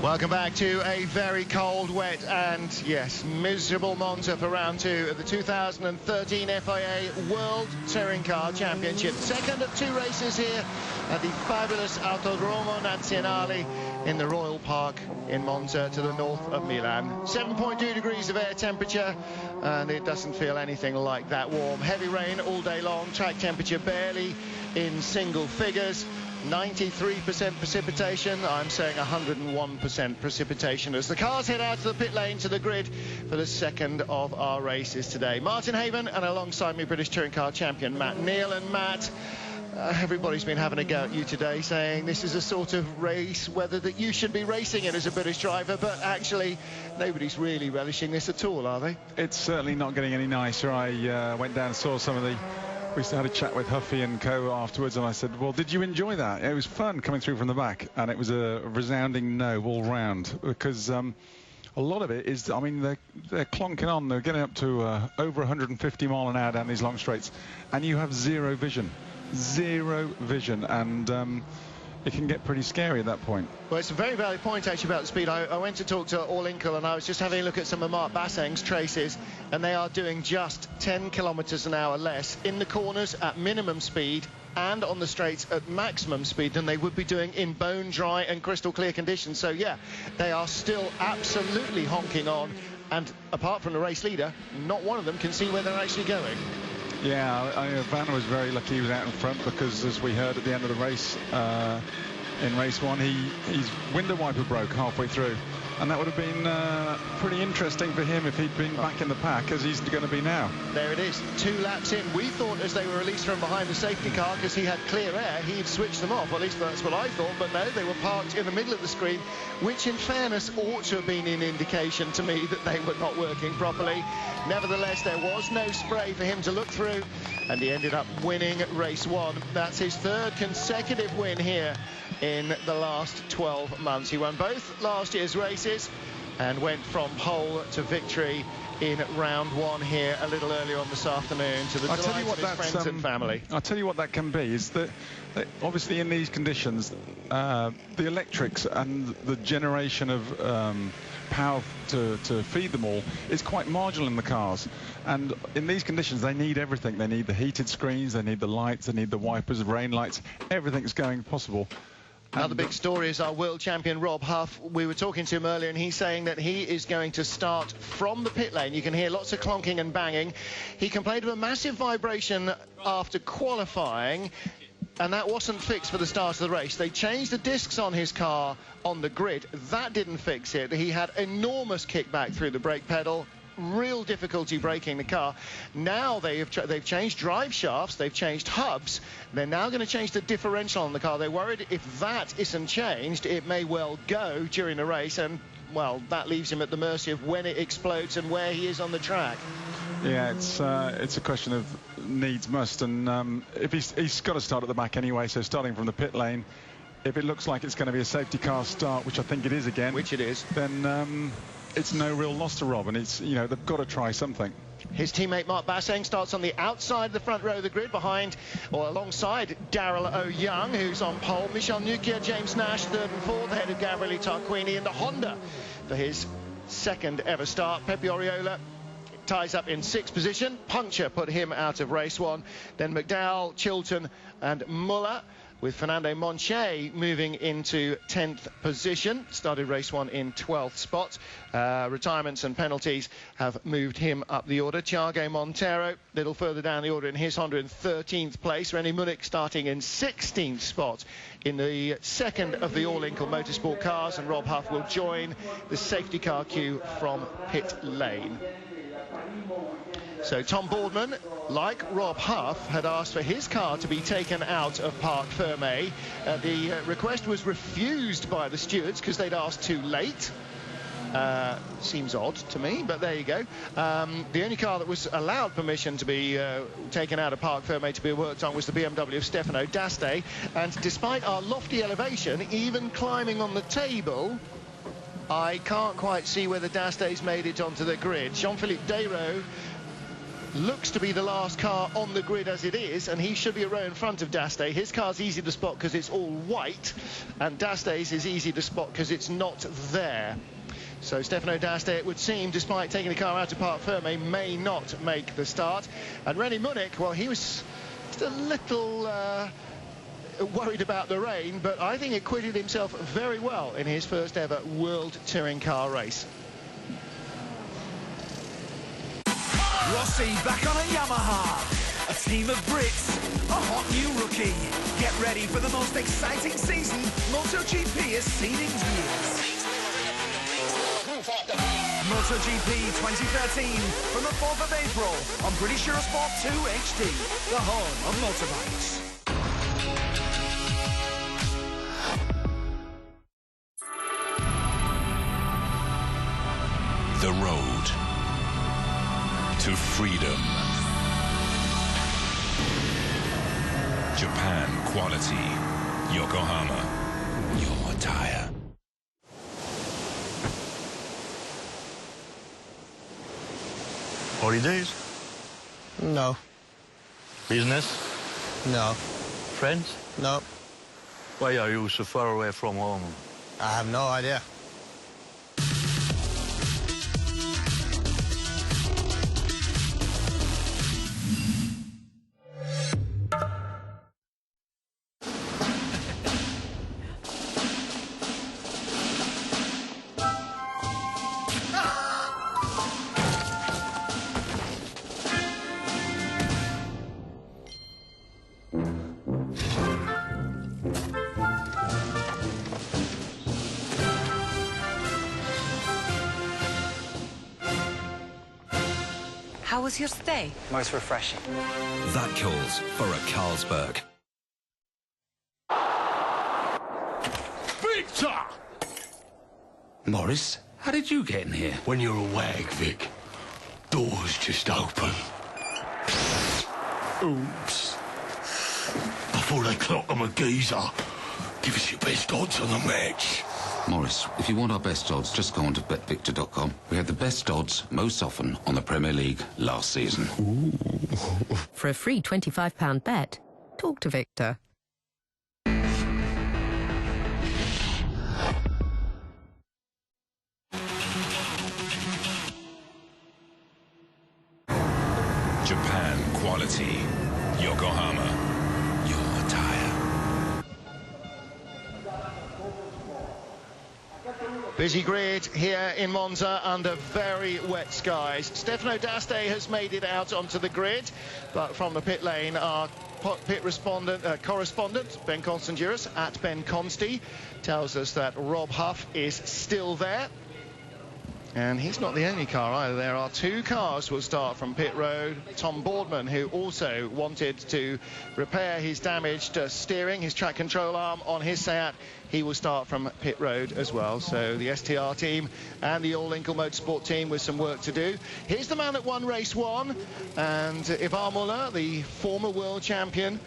Welcome back to a very cold, wet and, yes, miserable Monza for round 2 of the 2013 FIA World Touring Car Championship. Second of 2 races here at the fabulous Autodromo Nazionale in the Royal Park in Monza to the north of Milan. 7.2 degrees of air temperature, and it doesn't feel anything like that warm. Heavy rain all day long, track temperature barely in single figures. 93% precipitation, I'm saying 101% precipitation as the cars head out to the pit lane to the grid for the second of our races today. Martin Haven and alongside me British Touring Car Champion Matt Neal. And Matt, everybody's been having a go at you today, saying this is a sort of race whether that you should be racing it as a British driver, but actually nobody's really relishing this at all, are they? It's certainly not getting any nicer. I went down and saw some of the... We had a chat with Huffy and co afterwards, and I said, well, did you enjoy that? It was fun coming through from the back, and it was a resounding no all round, because a lot of it is, I mean, they're clonking on. They're getting up to over 150 mile an hour down these long straights, and you have zero vision, and it can get pretty scary at that point. Well, it's a very valid point, actually, about the speed. I went to talk to Orlinkel, and I was just having a look at some of Mark Basseng's traces, and they are doing just 10 kilometres an hour less in the corners at minimum speed and on the straights at maximum speed than they would be doing in bone dry and crystal clear conditions. So, yeah, they are still absolutely honking on, and apart from the race leader, not one of them can see where they're actually going. Yeah, Van was very lucky he was out in front, because as we heard at the end of the race, in race 1, his window wiper broke halfway through, and that would have been pretty interesting for him if he'd been back in the pack, as he's going to be now. There it is, 2 laps in. We thought as they were released from behind the safety car, because he had clear air, he'd switch them off. Well, at least that's what I thought, but no, they were parked in the middle of the screen, which in fairness ought to have been an indication to me that they were not working properly. Nevertheless, there was no spray for him to look through, and he ended up winning race 1. That's his 3rd consecutive win here in the last 12 months. He won both last year's races and went from pole to victory in round 1 here a little earlier on this afternoon to the delight of his friends and family. I'll tell you what that can be, is that obviously in these conditions, the electrics and the generation of power to feed them all is quite marginal in the cars, and in these conditions they need everything. They need the heated screens, they need the lights, they need the wipers, rain lights, everything's going possible. Another big story is our world champion Rob Huff. We were talking to him earlier, and he's saying that he is going to start from the pit lane. You can hear lots of clonking and banging. He complained of a massive vibration after qualifying, and that wasn't fixed for the start of the race. They changed the discs on his car on the grid. That didn't fix it. He had enormous kickback through the brake pedal. Real difficulty braking the car. Now they've changed drive shafts, they've changed hubs. They're now going to change the differential on the car. They're worried if that isn't changed, it may well go during the race, and well, that leaves him at the mercy of when it explodes and where he is on the track. Yeah, it's a question of needs must, and if he's got to start at the back anyway, so starting from the pit lane, if it looks like it's going to be a safety car start, which I think it is again, which it is, then it's no real loss to Rob, and it's, you know, they've got to try something. His teammate Mark Basseng starts on the outside of the front row of the grid, behind or alongside Daryl O'Young, who's on pole. Michel Nukia, James Nash, 3rd and 4th, ahead of Gabriele Tarquini in the Honda for his 2nd ever start. Pepe Oriola ties up in 6th position. Puncture put him out of race 1. Then McDowell, Chilton and Muller with Fernando Monche moving into 10th position. Started race 1 in 12th spot. Retirements and penalties have moved him up the order. Thiago Monteiro, a little further down the order in his Honda, in 13th place. René Munich starting in 16th spot in the second of the all-Inkle Motorsport cars, and Rob Huff will join the safety car queue from pit lane. So Tom Boardman, like Rob Huff, had asked for his car to be taken out of Parc Fermé. The request was refused by the stewards because they'd asked too late. Seems odd to me, but there you go. The only car that was allowed permission to be taken out of Parc Fermé to be worked on was the BMW of Stefano D'Aste. And despite our lofty elevation, even climbing on the table, I can't quite see whether D'Aste's made it onto the grid. Jean-Philippe Desraux looks to be the last car on the grid as it is, and he should be a row in front of D'Aste. His car's easy to spot because it's all white, and D'Aste's is easy to spot because it's not there. So Stefano D'Aste, it would seem, despite taking the car out of Parc Fermé, may not make the start. And René Munich, well, he was just a little worried about the rain, but I think acquitted himself very well in his first ever World Touring Car race. Rossi back on a Yamaha, a team of Brits, a hot new rookie. Get ready for the most exciting season MotoGP has seen in years. MotoGP 2013 from the 4th of April on British Eurosport 2 HD, the home of motorbikes. The road to freedom. Japan quality. Yokohama. Your tire. Holidays? No. Business? No. Friends? No. Why are you so far away from home? I have no idea. How was your stay? Most refreshing. That calls for a Carlsberg. Victor! Morris, how did you get in here? When you're a wag, Vic, doors just open. Oops. Before they clock them a geezer, give us your best odds on the match. Morris, if you want our best odds, just go on to betvictor.com. We had the best odds most often on the Premier League last season. Ooh. For a free £25 bet, talk to Victor. Japan quality. Yokohama. Your tire. Busy grid here in Monza under very wet skies. Stefano D'Aste has made it out onto the grid, but from the pit lane, our pit correspondent, Ben Constanduris, at Ben Consti, tells us that Rob Huff is still there. And he's not the only car either. There are two cars will start from pit road. Tom Boardman, who also wanted to repair his damaged steering, his track control arm on his Seat, he will start from pit road as well. So the STR team and the all-Inkle Motorsport team with some work to do. Here's the man that won race 1, and Ivar Muller, the former world champion,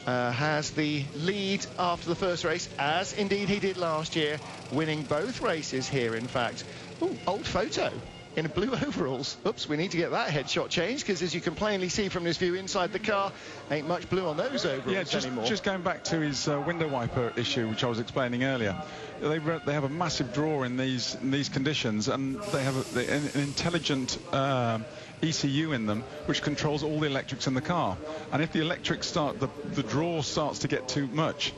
has the lead after the first race, as indeed he did last year, winning both races here, in fact. Ooh, old photo in blue overalls. Oops, we need to get that headshot changed, because as you can plainly see from this view inside the car, ain't much blue on those overalls anymore. Just going back to his window wiper issue, which I was explaining earlier. They have a massive drawer in these conditions, and they have an intelligent ECU in them which controls all the electrics in the car. And if the electrics the drawer starts to get too much,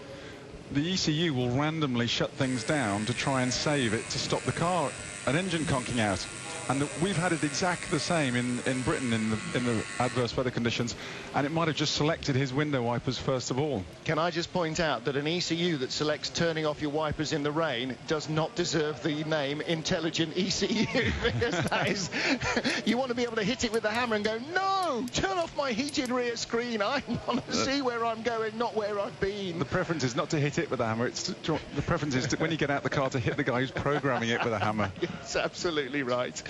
the ECU will randomly shut things down to try and save it to stop the car, an engine conking out. And we've had it exactly the same in Britain in the adverse weather conditions, and it might have just selected his window wipers first of all. Can I just point out that an ECU that selects turning off your wipers in the rain does not deserve the name intelligent ECU, because that is, you want to be able to hit it with the hammer and go, no, turn off my heated rear screen. I want to see where I'm going, not where I've been. The preference is not to hit it with a hammer. The preference is to, when you get out the car, to hit the guy who's programming it with a hammer. It's absolutely right.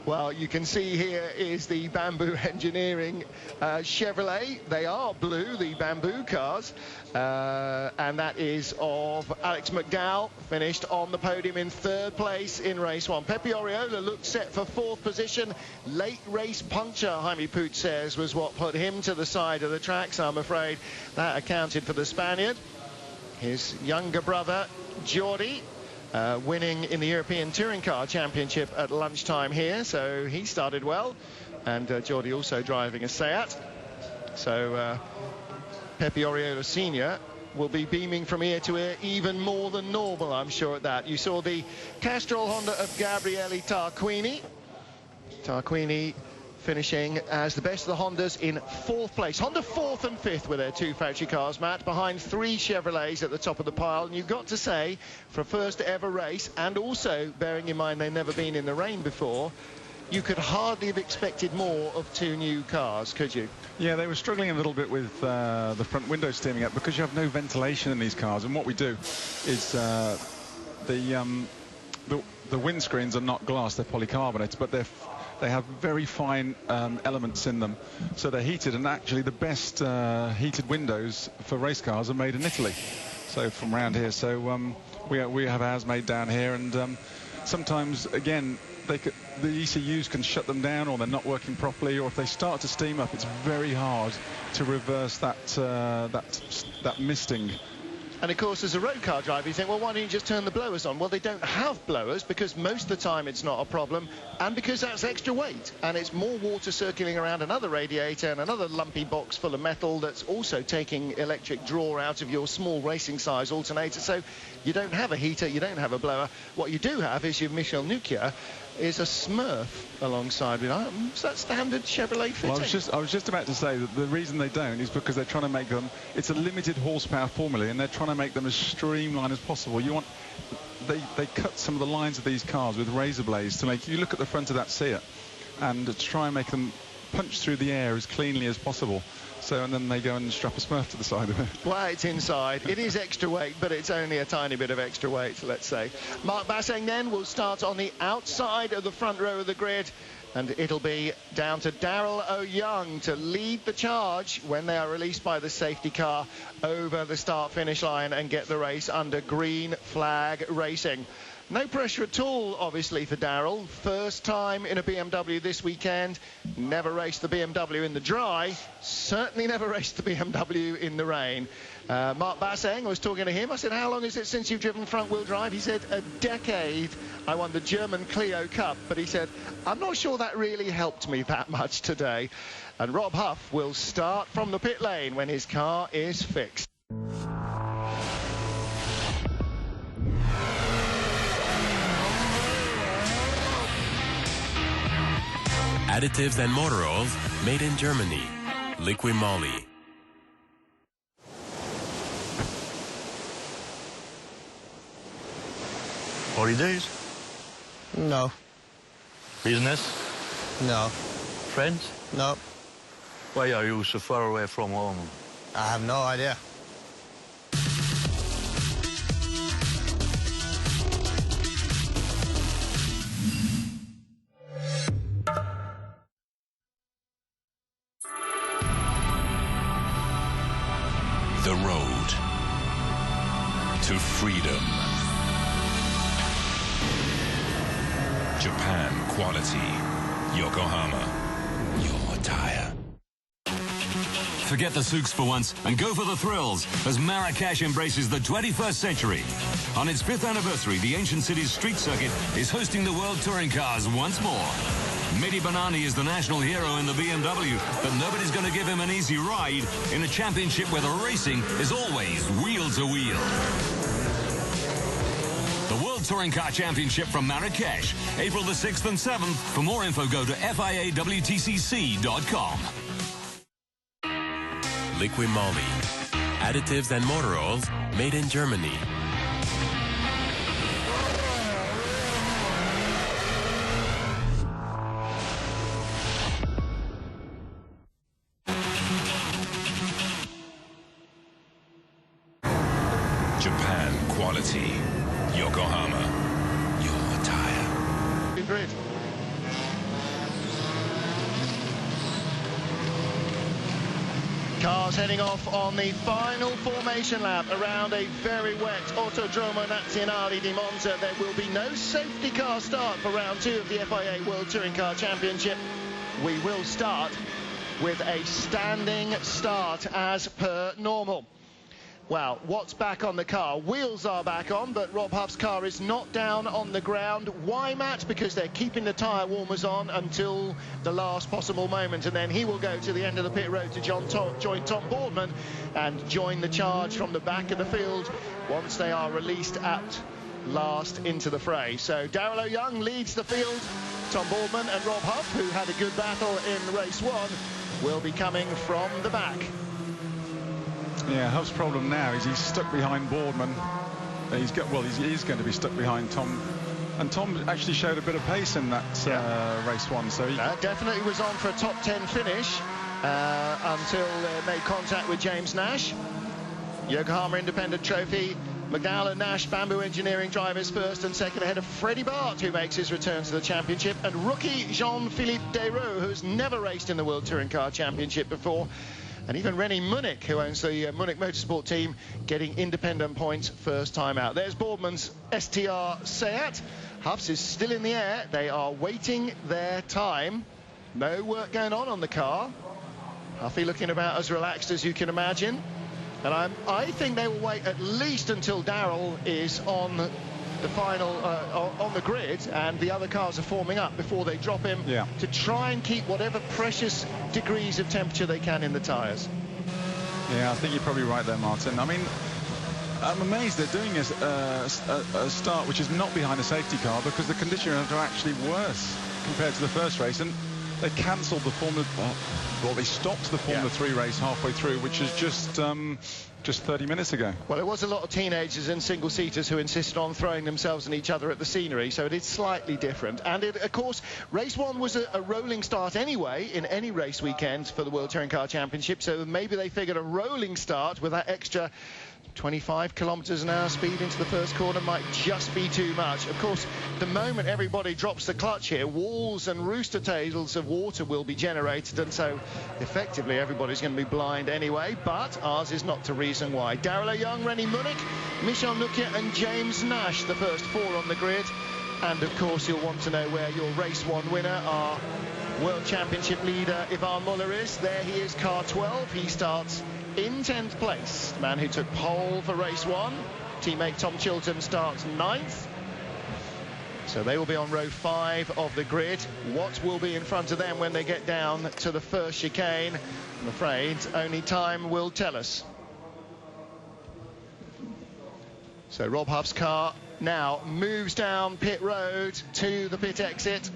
Well, you can see here is the Bamboo Engineering Chevrolet. They are blue, the Bamboo cars, and that is of Alex McDowell, finished on the podium in 3rd place in race 1. Pepe Oriola looked set for 4th position. Late race puncture, Jaime Puig says, was what put him to the side of the track, so I'm afraid that accounted for the Spaniard. His younger brother, Jordi, winning in the European Touring Car Championship at lunchtime here, so he started well, and Jordi also driving a Seat. So Pepe Oriola Senior will be beaming from ear to ear even more than normal, I'm sure at that. You saw the Castrol Honda of Gabriele Tarquini. Tarquini finishing as the best of the Hondas in 4th place. Honda 4th and 5th with their 2 factory cars, Matt, behind 3 Chevrolets at the top of the pile. And you've got to say, for a first ever race, and also bearing in mind they've never been in the rain before, you could hardly have expected more of 2 new cars, could you? Yeah, they were struggling a little bit with the front window steaming up, because you have no ventilation in these cars. And what we do is the windscreens are not glass, they're polycarbonate, but they have very fine elements in them, so they're heated, and actually the best heated windows for race cars are made in Italy, so from around here. So we have ours made down here, and sometimes again the ECUs can shut them down, or they're not working properly, or if they start to steam up, it's very hard to reverse that misting. And of course, as a road car driver, you think, well, why don't you just turn the blowers on? Well, they don't have blowers, because most of the time it's not a problem, and because that's extra weight, and it's more water circulating around another radiator and another lumpy box full of metal that's also taking electric draw out of your small racing size alternator. So you don't have a heater, you don't have a blower. What you do have is your Michel Nukia is a Smurf alongside with is that standard Chevrolet fitting? Well, I was just about to say that the reason they don't is because they're trying to make them, it's a limited horsepower formula, and they're trying to make them as streamlined as possible. They cut some of the lines of these cars with razor blades to make, you look at the front of that Seat, and to try and make them punch through the air as cleanly as possible. So, and then they go and strap a Smurf to the side of it. Well, it's inside. It is extra weight, but it's only a tiny bit of extra weight, let's say. Mark Basseng then will start on the outside of the front row of the grid, and it'll be down to Daryl O'Young to lead the charge when they are released by the safety car over the start-finish line and get the race under green flag racing. No pressure at all, obviously, for Daryl. First time in a BMW this weekend. Never raced the BMW in the dry. Certainly never raced the BMW in the rain. Mark Basseng, I was talking to him. I said, how long is it since you've driven front-wheel drive? He said, a decade. I won the German Clio Cup. But he said, I'm not sure that really helped me that much today. And Rob Huff will start from the pit lane when his car is fixed. Additives and motor oils made in Germany. Liqui Moly. Holidays? No. Business? No. Friends? No. Why are you so far away from home? I have no idea. The road to freedom. Japan quality. Yokohama. Your tire. Forget the souks for once and go for the thrills as Marrakesh embraces the 21st century. On its 5th anniversary, the ancient city's street circuit is hosting the World Touring Cars once more. Mehdi Banani is the national hero in the BMW, but nobody's going to give him an easy ride in a championship where the racing is always wheel to wheel. The World Touring Car Championship from Marrakesh, April the 6th and 7th. For more info, go to FIAWTCC.com. Liqui Moly. Additives and motor oils made in Germany. Japan quality. Yokohama, your tire. Grid. Cars heading off on the final formation lap around a very wet Autodromo Nazionale di Monza. There will be no safety car start for round 2 of the FIA World Touring Car Championship. We will start with a standing start as per normal. Well, what's back on the car? Wheels are back on, but Rob Huff's car is not down on the ground. Why, Matt? Because they're keeping the tyre warmers on until the last possible moment, and then he will go to the end of the pit road to join Tom Boardman and join the charge from the back of the field once they are released at last into the fray. So Daryl O'Young leads the field. Tom Boardman and Rob Huff, who had a good battle in race 1, will be coming from the back. Yeah, Huff's problem now is he's stuck behind Boardman. He's going to be stuck behind Tom. And Tom actually showed a bit of pace in that race 1. So he definitely was on for a top 10 finish until made contact with James Nash. Yokohama Independent Trophy. McDowell and Nash, Bamboo Engineering drivers first and second ahead of Freddie Bart, who makes his return to the championship, and rookie Jean-Philippe Desraux, who's never raced in the World Touring Car Championship before. And even René Munich, who owns the Munich Motorsport team, getting independent points first time out. There's Boardman's STR Seat. Huff's is still in the air. They are waiting their time. No work going on the car. Huffy looking about as relaxed as you can imagine. And I think they will wait at least until Darrell is on the final on the grid and the other cars are forming up before they drop him to try and keep whatever precious degrees of temperature they can in the tyres. Yeah, I think you're probably right there, Martin. I mean, I'm amazed they're doing a start which is not behind a safety car, because the conditions are actually worse compared to the first race, and they cancelled the Formula... Well, they stopped the Formula 3 race halfway through, which is just 30 minutes ago. Well, there was a lot of teenagers and single-seaters who insisted on throwing themselves and each other at the scenery, so it is slightly different. And, of course, race 1 was a rolling start anyway in any race weekend for the World Touring Car Championship, so maybe they figured a rolling start with that extra 25 kilometers an hour speed into the first corner might just be too much. Of course, the moment everybody drops the clutch here, walls and rooster tails of water will be generated, and so effectively everybody's going to be blind anyway, but ours is not to reason why. Daryl O'Young, René Munich, Michel Nukia and James Nash, the first 4 on the grid. And of course you'll want to know where your race 1 winner, our World Championship leader Ivan Muller, is. There he is, car 12. He starts in 10th place. The man who took pole for race 1. Teammate Tom Chilton starts 9th. So they will be on row 5 of the grid. What will be in front of them when they get down to the first chicane? I'm afraid only time will tell us. So Rob Huff's car now moves down pit road to the pit exit.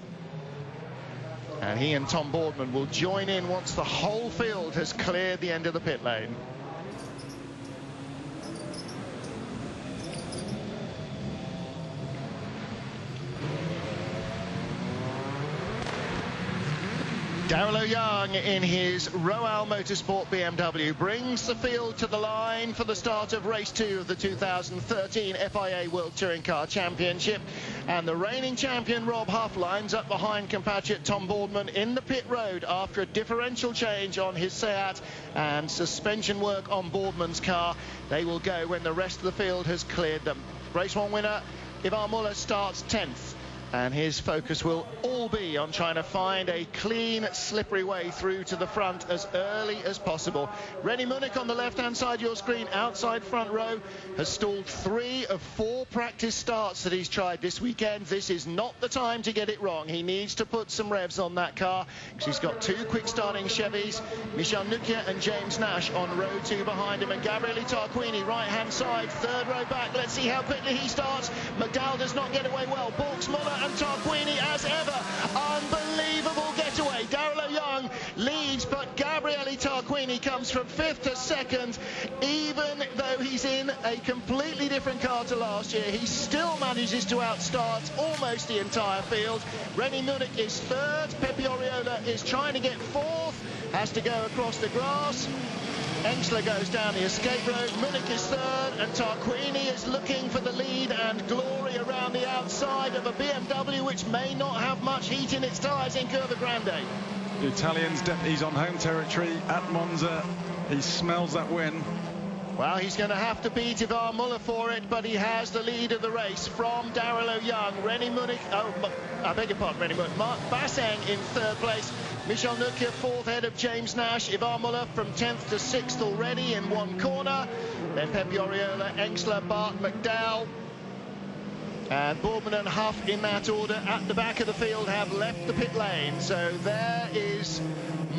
And he and Tom Boardman will join in once the whole field has cleared the end of the pit lane. Daryl O'Young in his Royal Motorsport BMW brings the field to the line for the start of race 2 of the 2013 FIA World Touring Car Championship. And the reigning champion Rob Huff lines up behind compatriot Tom Boardman in the pit road after a differential change on his Seat and suspension work on Boardman's car. They will go when the rest of the field has cleared them. Race 1 winner Ivan Muller starts 10th. And his focus will all be on trying to find a clean, slippery way through to the front as early as possible. René Munich on the left-hand side of your screen, outside front row, has stalled 3 of 4 practice starts that he's tried this weekend. This is not the time to get it wrong. He needs to put some revs on that car, because he's got 2 quick-starting Chevys, Michel Nukia and James Nash on row 2 behind him, and Gabriele Tarquini, right-hand side, 3rd row back. Let's see how quickly he starts. McDowell does not get away well. Balks, Muller and Tarquini as ever. Unbelievable getaway. Daryl Young leads, but Gabriele Tarquini comes from 5th to 2nd. Even though he's in a completely different car to last year, he still manages to outstart almost the entire field. René Munich is 3rd. Pepe Oriola is trying to get 4th. Has to go across the grass. Engsler goes down the escape road. Munich is 3rd, and Tarquini is looking for the lead and glory around the outside of a BMW which may not have much heat in its tyres in Curva Grande. The Italians, he's on home territory at Monza. He smells that win. Well, he's going to have to beat Ivar Muller for it, but he has the lead of the race from Daryl Young. René Munich, I beg your pardon, René Munich. Mark Basseng in 3rd place. Michel Nukia 4th head of James Nash. Ivar Muller from 10th to 6th already in 1 corner. Then Pepe Oriola, Engsler, Bart, McDowell. And Boardman and Huff in that order at the back of the field have left the pit lane. So there is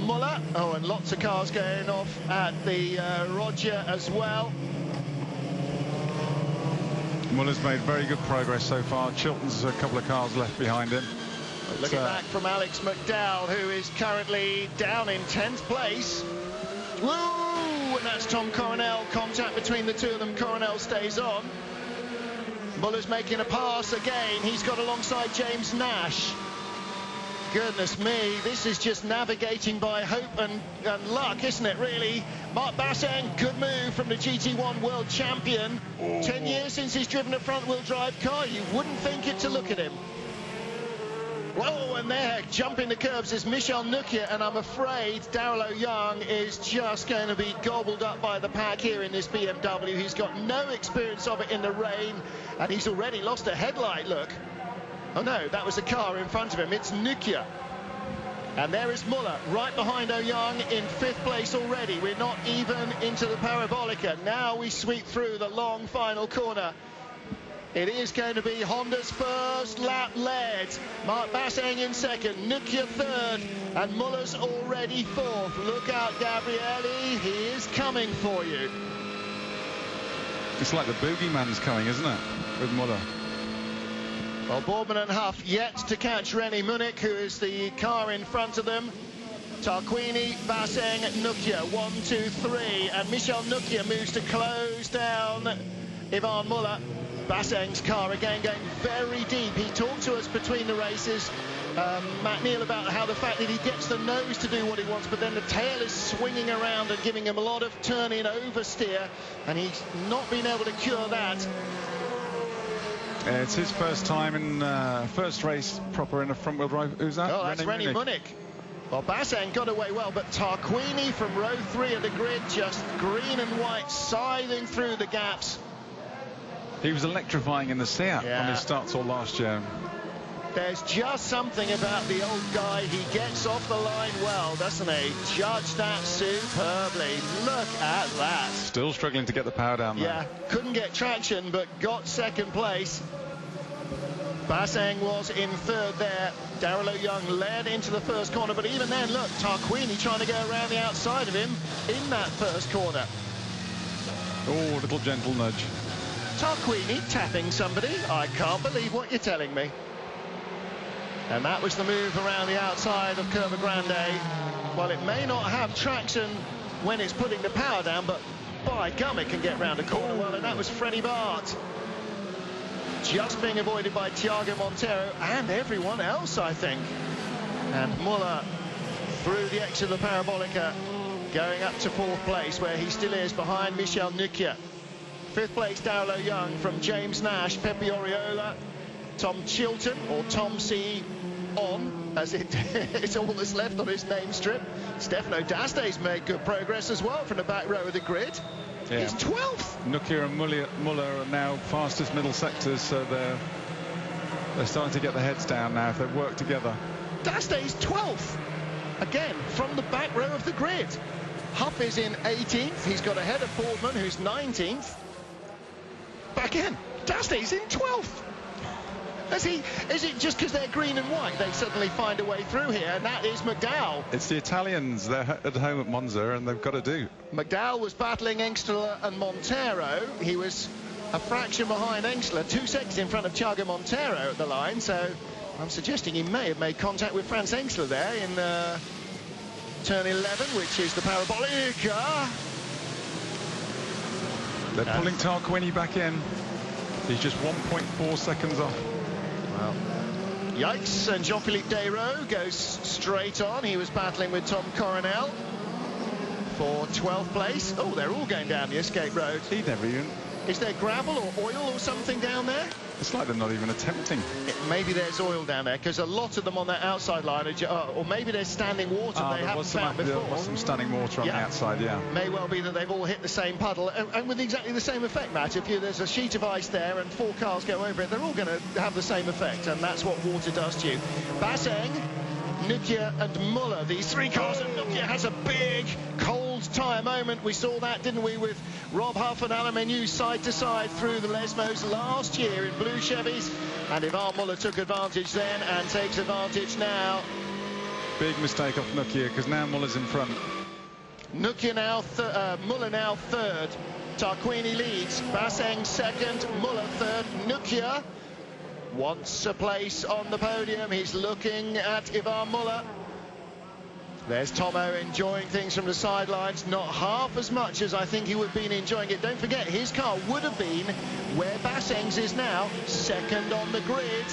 Muller. Oh, and lots of cars going off at the Roger as well. Muller's made very good progress so far. Chilton's a couple of cars left behind him. Looking back from Alex McDowell, who is currently down in 10th place. Woo! And that's Tom Coronel. Contact between the two of them. Coronel stays on. Muller's making a pass again. He's got alongside James Nash. Goodness me, this is just navigating by hope and luck, isn't it, really? Mark Basseng, good move from the GT1 world champion. 10 years since he's driven a front-wheel drive car. You wouldn't think it to look at him. Whoa, and there, jumping the curbs is Michel Nukia, and I'm afraid Daryl Young is just going to be gobbled up by the pack here in this BMW. He's got no experience of it in the rain, and he's already lost a headlight, look. Oh no, that was a car in front of him. It's Nukia. And there is Muller, right behind Young in 5th place already. We're not even into the Parabolica. Now we sweep through the long final corner. It is going to be Honda's first lap led. Mark Basseng in 2nd, Nukia 3rd, and Muller's already 4th. Look out, Gabriele, he is coming for you. It's like the boogeyman's coming, isn't it, with Muller? Well, Boardman and Huff yet to catch René Munich, who is the car in front of them. Tarquini, Basseng, Nukia, 1, 2, 3, and Michel Nukia moves to close down Ivan Muller. Basseng's car again going very deep. He talked to us between the races, Matt Neal, about how the fact that he gets the nose to do what he wants, but then the tail is swinging around and giving him a lot of turn-in oversteer, and he's not been able to cure that. It's his first time in first race proper in a front-wheel drive. Who's that? Oh, that's René Munich. Well, Basseng got away well, but Tarquini from row 3 of the grid, just green and white, scything through the gaps. He was electrifying in the Seat on his starts all last year. There's just something about the old guy. He gets off the line well, doesn't he? Judged that superbly. Look at that. Still struggling to get the power down there. Yeah, couldn't get traction, but got 2nd place. Basseng was in 3rd there. Daryl Young led into the 1st corner, but even then, look, Tarquini trying to go around the outside of him in that 1st corner. Oh, little gentle nudge. Tarquini tapping somebody. I can't believe what you're telling me. And that was the move around the outside of Curva Grande. Well, it may not have traction when it's putting the power down, but by gum, it can get round a corner well, and that was Freddie Bart. Just being avoided by Thiago Montero and everyone else, I think. And Muller through the exit of the Parabolica, going up to 4th place, where he still is behind Michel Nukia. 5th place, Daryl Young from James Nash, Pepe Oriola, Tom Chilton, or Tom C. On, as it's all that's left on his name strip. Stefano Daste's made good progress as well from the back row of the grid. Yeah. He's 12th. Nukia and Muller are now fastest middle sectors, so They're starting to get their heads down now if they work together. Dastey's 12th. Again, from the back row of the grid. Huff is in 18th. He's got ahead of Boardman, who's 19th. But again, Dastey's in 12th. Is it just because they're green and white they suddenly find a way through here? And that is McDowell. It's the Italians. They're at home at Monza, and they've got to do. McDowell was battling Engstler and Montero. He was a fraction behind Engstler, 2 seconds in front of Thiago Montero at the line. So I'm suggesting he may have made contact with Franz Engstler there in turn 11, which is the Parabolica. They're pulling Tarquini back in. He's just 1.4 seconds off. Well, yikes. And Jean-Philippe Desraux goes straight on. He was battling with Tom Coronel for 12th place. Oh, they're all going down the escape road. He never even... Is there gravel or oil or something down there? It's like they're not even attempting. Maybe there's oil down there, because a lot of them on that outside line are, or maybe there's standing water they haven't found before. There was some standing water on the outside, yeah. May well be that they've all hit the same puddle, and with exactly the same effect, Matt. If there's a sheet of ice there and 4 cars go over it, they're all going to have the same effect, and that's what water does to you. Basseng, Nukia and Muller, these 3 cars, and Nukia has a big cold tyre moment. We saw that, didn't we, with Rob Huff and Alain Menu side to side through the Lesmos last year in blue Chevys, and Ivan Muller took advantage then and takes advantage now. Big mistake off Nukia, because now Muller's in front. Nukia now, Muller now third. Tarquini leads. Basseng second, Muller third. Nukia wants a place on the podium. He's looking at Ivan Muller. There's Tomo enjoying things from the sidelines, not half as much as I think he would have been enjoying it. Don't forget, his car would have been where Basseng's is now, second on the grid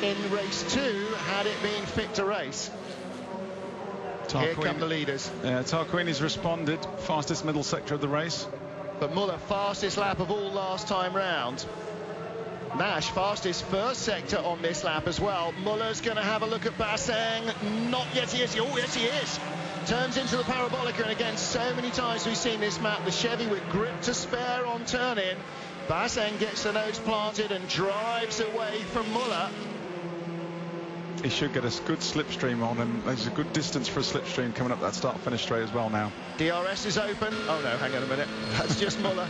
in race 2, had it been fit to race. Here come the leaders. Tarquini's responded, fastest middle sector of the race. But Muller, fastest lap of all last time round. Nash, fastest first sector on this lap as well. Muller's going to have a look at Basseng. Not yet, he is. Oh, yes, he is. Turns into the Parabolica, and again, so many times we've seen this map. The Chevy with grip to spare on turn-in. Basseng gets the nose planted and drives away from Muller. He should get a good slipstream on him. There's a good distance for a slipstream coming up that start-finish straight as well now. DRS is open. Oh, no, hang on a minute. That's just Muller.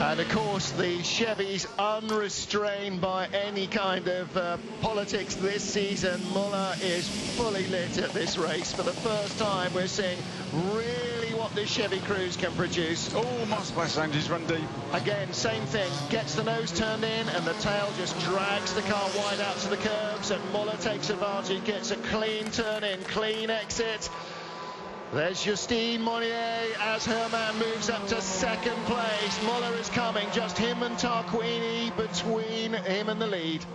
And of course, the Chevy's unrestrained by any kind of politics this season. Muller is fully lit at this race. For the first time, we're seeing really what this Chevy Cruze can produce. Oh, Mars Basseng, he's run deep. Again, same thing. Gets the nose turned in, and the tail just drags the car wide out to the curbs, and Muller takes advantage, gets a clean turn in, clean exit. There's Justine Monnier as her man moves up to second place. Muller is coming, just him and Tarquini between him and the lead.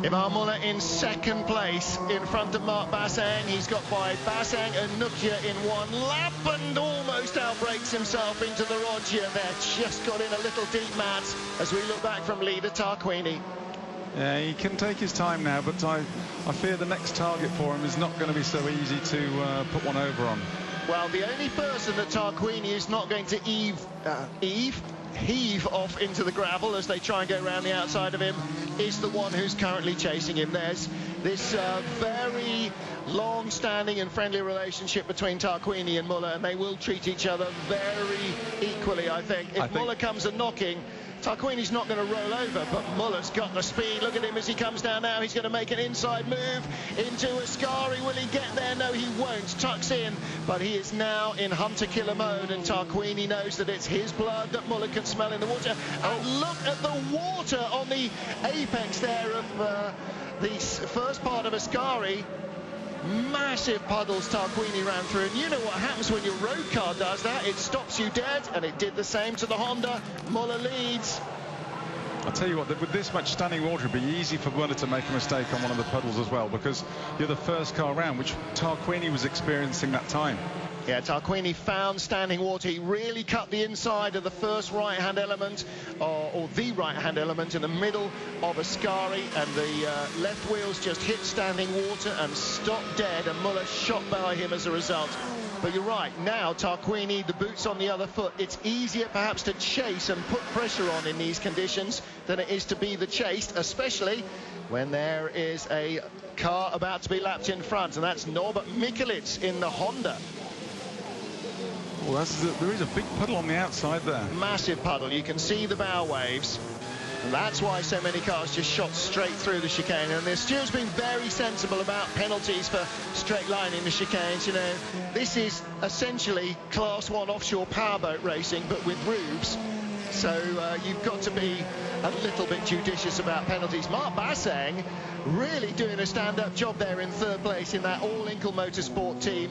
Ivan Muller in second place in front of Mark Basseng. He's got by Basseng and Nukia in 1 lap and almost outbreaks himself into the Rogia there. Just got in a little deep, Matt, as we look back from leader Tarquini. Yeah, he can take his time now, but I fear the next target for him is not going to be so easy to put one over on. Well, the only person that Tarquini is not going to heave off into the gravel as they try and go around the outside of him is the one who's currently chasing him. There's this very long-standing and friendly relationship between Tarquini and Muller, and they will treat each other very equally, I think. If Muller comes a knocking, Tarquini's not going to roll over, but Muller's got the speed. Look at him as he comes down now. He's going to make an inside move into Ascari. Will he get there? No, he won't. Tucks in, but he is now in hunter-killer mode, and Tarquini knows that it's his blood that Muller can smell in the water. And look at the water on the apex there of the first part of Ascari. Massive puddles Tarquini ran through, and you know what happens when your road car does that. It stops you dead, and it did the same to the Honda. Muller leads. I'll tell you what, with this much standing water, it'd be easy for Muller to make a mistake on one of the puddles as well, because you're the first car around, which Tarquini was experiencing that time. Yeah, Tarquini found standing water. He really cut the inside of the first right-hand element, or the right-hand element in the middle of Ascari, and the left wheels just hit standing water and stopped dead, and Muller shot by him as a result. But you're right, now Tarquini, the boots on the other foot, it's easier perhaps to chase and put pressure on in these conditions than it is to be the chased, especially when there is a car about to be lapped in front, and that's Norbert Mikulits in the Honda. Well, there is a big puddle on the outside there. Massive puddle, you can see the bow waves. And that's why so many cars just shot straight through the chicane. And the steward's been very sensible about penalties for straight lining the chicanes. You know, this is essentially Class 1 offshore powerboat racing, but with roofs. So you've got to be a little bit judicious about penalties. Mark Basseng really doing a stand-up job there in third place in that all-Inkle Motorsport team.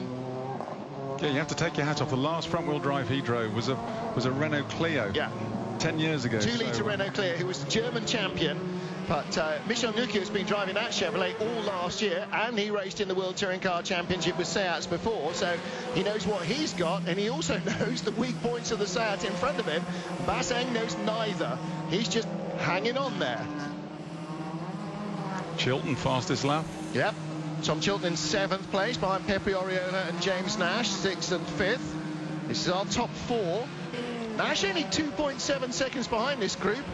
Yeah, you have to take your hat off. The last front-wheel drive he drove was a Renault Clio. Yeah. 10 years ago. 2-litre Renault Clio, who was the German champion. But Michel Nucchi has been driving that Chevrolet all last year, and he raced in the World Touring Car Championship with Seats before, so he knows what he's got, and he also knows the weak points of the Seat in front of him. Basseng knows neither. He's just hanging on there. Chilton, fastest lap. Yep. Tom Chilton in 7th place behind Pepe Oriola and James Nash, 6th and 5th. This is our top 4. Nash only 2.7 seconds behind this group.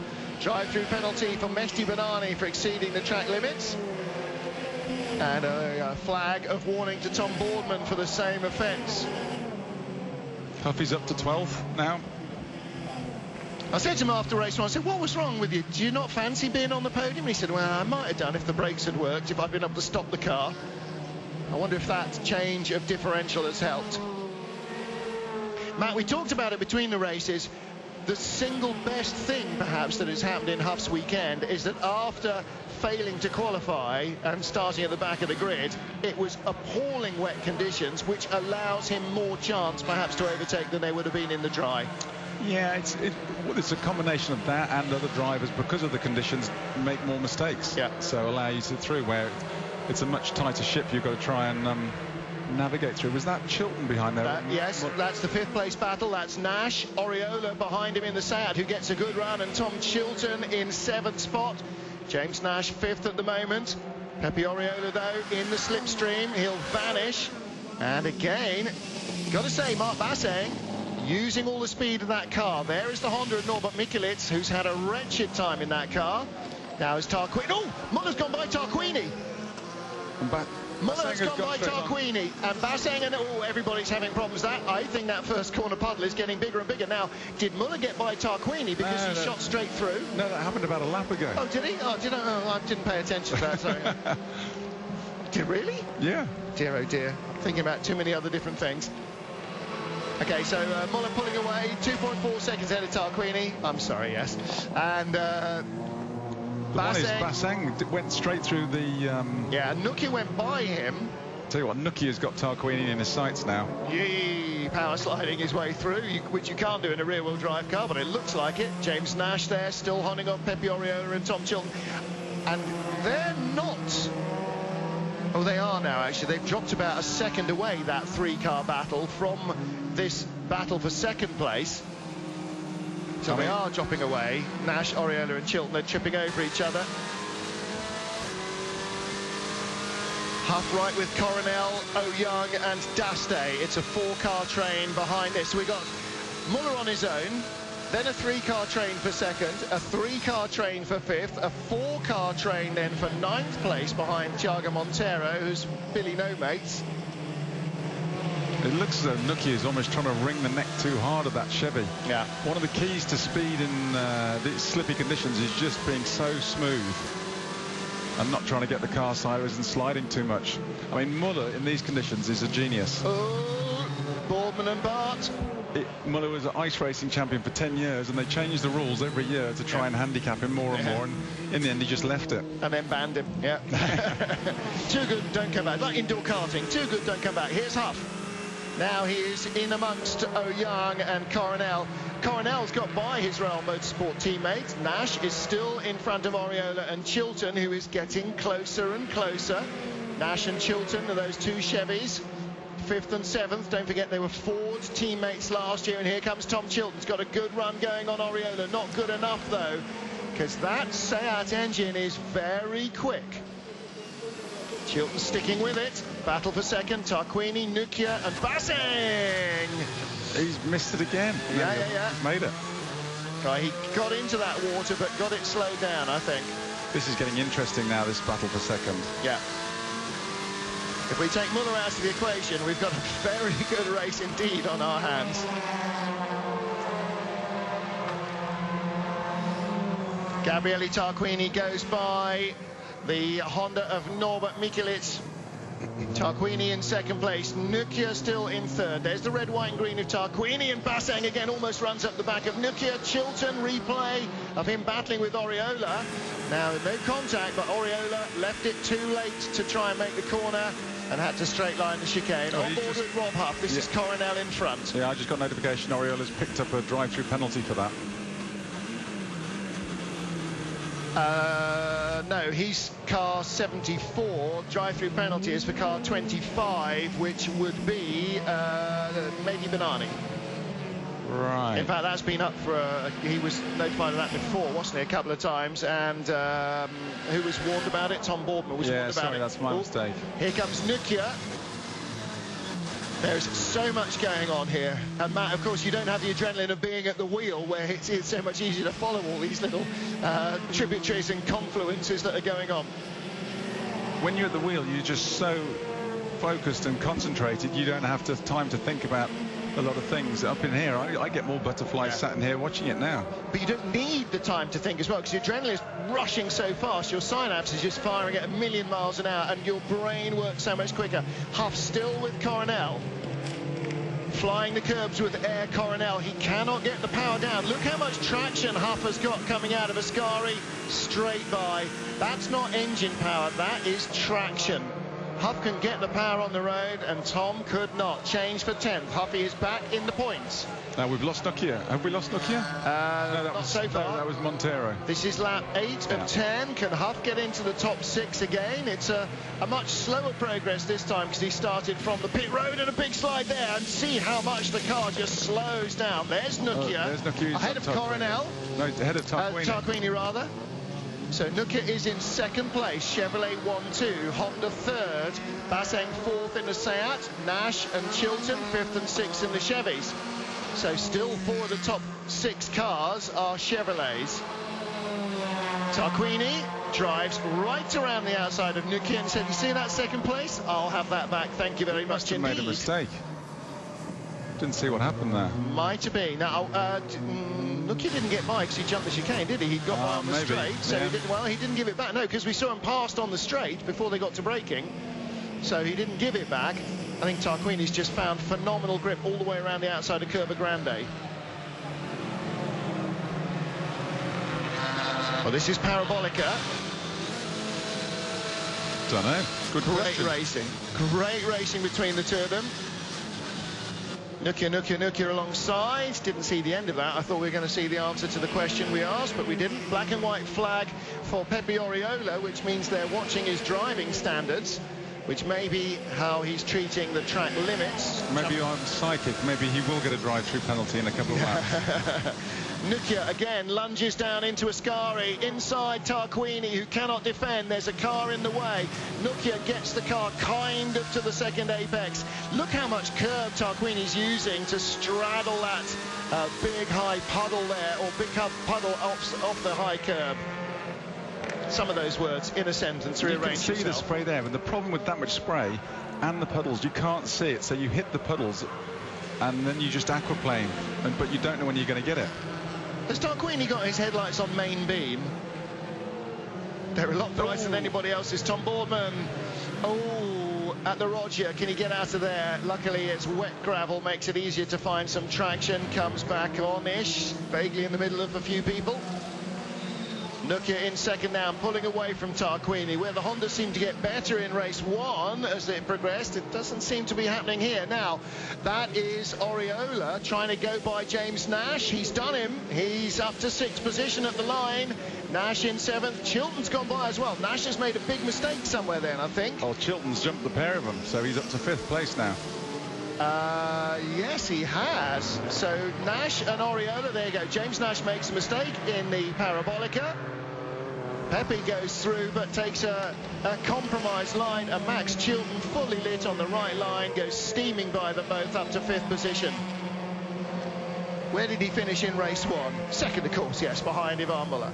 Drive-through penalty for Mehdi Banani for exceeding the track limits. And a flag of warning to Tom Boardman for the same offence. Huffy's up to 12th now. I said to him after race 1, I said, what was wrong with you? Do you not fancy being on the podium? And he said, well, I might have done if the brakes had worked, if I'd been able to stop the car. I wonder if that change of differential has helped. Matt, we talked about it between the races. The single best thing, perhaps, that has happened in Huff's weekend is that after failing to qualify and starting at the back of the grid, it was appalling wet conditions, which allows him more chance, perhaps, to overtake than there would have been in the dry. Yeah, it's a combination of that and other drivers, because of the conditions, make more mistakes. Yeah. So allow you to through where it's a much tighter ship you've got to try and navigate through. Was that Chilton behind there? Yes, that's the 5th place battle. That's Nash, Oriola behind him in the Seat, who gets a good run, and Tom Chilton in 7th spot. James Nash 5th at the moment. Pepe Oriola, though, in the slipstream. He'll vanish. And again, got to say, Mark Basseng using all the speed of that car. There is the Honda of Norbert Mikulits, who's had a wretched time in that car. Now is Tarquini. Oh, Muller's gone by Tarquini. Muller's gone by Tarquini, and Basseng, and everybody's having problems. I think that first corner puddle is getting bigger and bigger. Now, did Muller get by Tarquini because he shot straight through? No, that happened about a lap ago. Oh, did he? Oh, I didn't pay attention to that, sorry. Did really? Yeah. Dear, oh dear. Thinking about too many other different things. Okay, so Muller pulling away, 2.4 seconds ahead of Tarquini. I'm sorry, yes. And Basseng went straight through the... Yeah, Nucchi went by him. Tell you what, Nucchi has got Tarquini in his sights now. Yee, power sliding his way through, which you can't do in a rear-wheel drive car, but it looks like it. James Nash there, still honing on Pepe Oriola and Tom Chilton. And they're not... Oh, they are now, actually. They've dropped about a second away, that 3-car battle, from this battle for 2nd place. So they are dropping away. Nash, Oriola and Chilton are tripping over each other. Huff right with Coronel, Oyoung and Daste. It's a 4-car train behind this. So we've got Muller on his own, then a 3-car train for 2nd, a 3-car train for 5th, a 4-car train then for 9th place behind Thiago Monteiro, who's Billy No Mates. It looks as though Nucchi is almost trying to wring the neck too hard of that Chevy. Yeah. One of the keys to speed in these slippy conditions is just being so smooth and not trying to get the car sideways and sliding too much. I mean, Muller in these conditions is a genius. Oh, Boardman and Bart. Muller was an ice racing champion for 10 years, and they changed the rules every year to try and handicap him more and more, and in the end he just left it. And then banned him, yeah. Too good, don't come back. Like indoor karting, too good, don't come back. Here's Huff. Now he is in amongst Oyoung and Coronel. Coronel's got by his Real Motorsport teammate. Nash is still in front of Oriola and Chilton, who is getting closer and closer. Nash and Chilton are those 2 Chevys. 5th and 7th. Don't forget they were Ford's teammates last year. And here comes Tom Chilton's got a good run going on Oriola. Not good enough, though, because that Seat engine is very quick. Chilton sticking with it. Battle for second. Tarquini, Nukia and Bassing. He's missed it again. Yeah. Made it. Right, he got into that water, but got it slowed down, I think. This is getting interesting now, this battle for second. Yeah. If we take Muller out of the equation, we've got a very good race indeed on our hands. Gabriele Tarquini goes by the Honda of Norbert Michelic. Tarquini in second place, Nukia still in third. There's the red, white and green of Tarquini, and Bassang again almost runs up the back of Nukia. Chilton replay of him battling with Oriola. Now no contact, but Oriola left it too late to try and make the corner and had to straight line the chicane. On board with Rob Huff. This is Coronel in front. Yeah, I just got notification Oriola's picked up a drive-through penalty for that. No, he's car 74. Drive-through penalty is for car 25, which would be maybe Benani. Right. In fact, that's been up for he was notified of that before, wasn't he, a couple of times, and who was warned about it? Tom Boardman was warned about it. That's my mistake. Here comes Nukia. There's so much going on here, and Matt, of course, you don't have the adrenaline of being at the wheel, where it's so much easier to follow all these little tributaries and confluences that are going on. When you're at the wheel, you're just so focused and concentrated, you don't have time to think about a lot of things. Up in here, I get more butterflies sat in here watching it now. But you don't need the time to think as well, because your adrenaline is rushing so fast, your synapse is just firing at 1,000,000 miles an hour, and your brain works so much quicker. Huff still with Coronel, flying the curbs with Air Coronel. He cannot get the power down. Look how much traction Huff has got coming out of Ascari, straight by. That's not engine power, that is traction. Huff can get the power on the road, and Tom could not. Change for 10th. Huffy is back in the points. Now we've lost Nokia. Have we lost Nokia? No, not so far. No, that was Montero. This is lap 8 of 10. Can Huff get into the top 6 again? It's a much slower progress this time, because he started from the pit road, and a big slide there. And see how much the car just slows down. There's Nokia. There's Nokia ahead of Coronel. No, ahead of Tarquini. Tarquini, rather. So Nukia is in second place, Chevrolet 1-2, Honda third, Basseng fourth in the Seat, Nash and Chilton 5th and 6th in the Chevys. So still 4 of the top 6 cars are Chevrolets. Tarquini drives right around the outside of Nukia and said, "You see that second place? I'll have that back. Thank you very much indeed." Made a mistake. Didn't see what happened there. Might have been. Now, Nukia didn't get by because he jumped the chicane, did he? He got by on the straight, so he didn't give it back. No, because we saw him passed on the straight before they got to braking, so he didn't give it back. I think Tarquini's just found phenomenal grip all the way around the outside of Curva Grande. Well, this is Parabolica. Don't know. Great racing. Great racing between the two of them. Nukia alongside. Didn't see the end of that. I thought we were going to see the answer to the question we asked, but we didn't. Black and white flag for Pepe Oriola, which means they're watching his driving standards, which may be how he's treating the track limits. Maybe I'm psychic. Maybe he will get a drive-through penalty in a couple of laps. Nukia again lunges down into Ascari, inside Tarquini, who cannot defend. There's a car in the way. Nukia gets the car kind of to the second apex. Look how much curb Tarquini's using to straddle that big high puddle there, or big puddle off the high curb. Some of those words in a sentence rearranged. You can see the spray there, but the problem with that much spray and the puddles, you can't see it, so you hit the puddles and then you just aquaplane, but you don't know when you're going to get it. Has Tarquini got his headlights on main beam? They're a lot brighter than anybody else's. Tom Boardman, at the Roger, can he get out of there? Luckily it's wet gravel, makes it easier to find some traction. Comes back on-ish, vaguely in the middle of a few people. Nukia in second now, pulling away from Tarquini, where the Honda seemed to get better in race 1 as it progressed. It doesn't seem to be happening here. Now, that is Oriola trying to go by James Nash. He's done him. He's up to 6th position at the line. Nash in 7th. Chilton's gone by as well. Nash has made a big mistake somewhere then, I think. Oh, Chilton's jumped the pair of them, so he's up to 5th place now. Yes, he has. So Nash and Oriola, there you go. James Nash makes a mistake in the Parabolica. Pepe goes through but takes a compromised line, and Max Chilton fully lit on the right line, goes steaming by them both up to 5th position. Where did he finish in race 1? Second, of course, yes, behind Ivan Muller.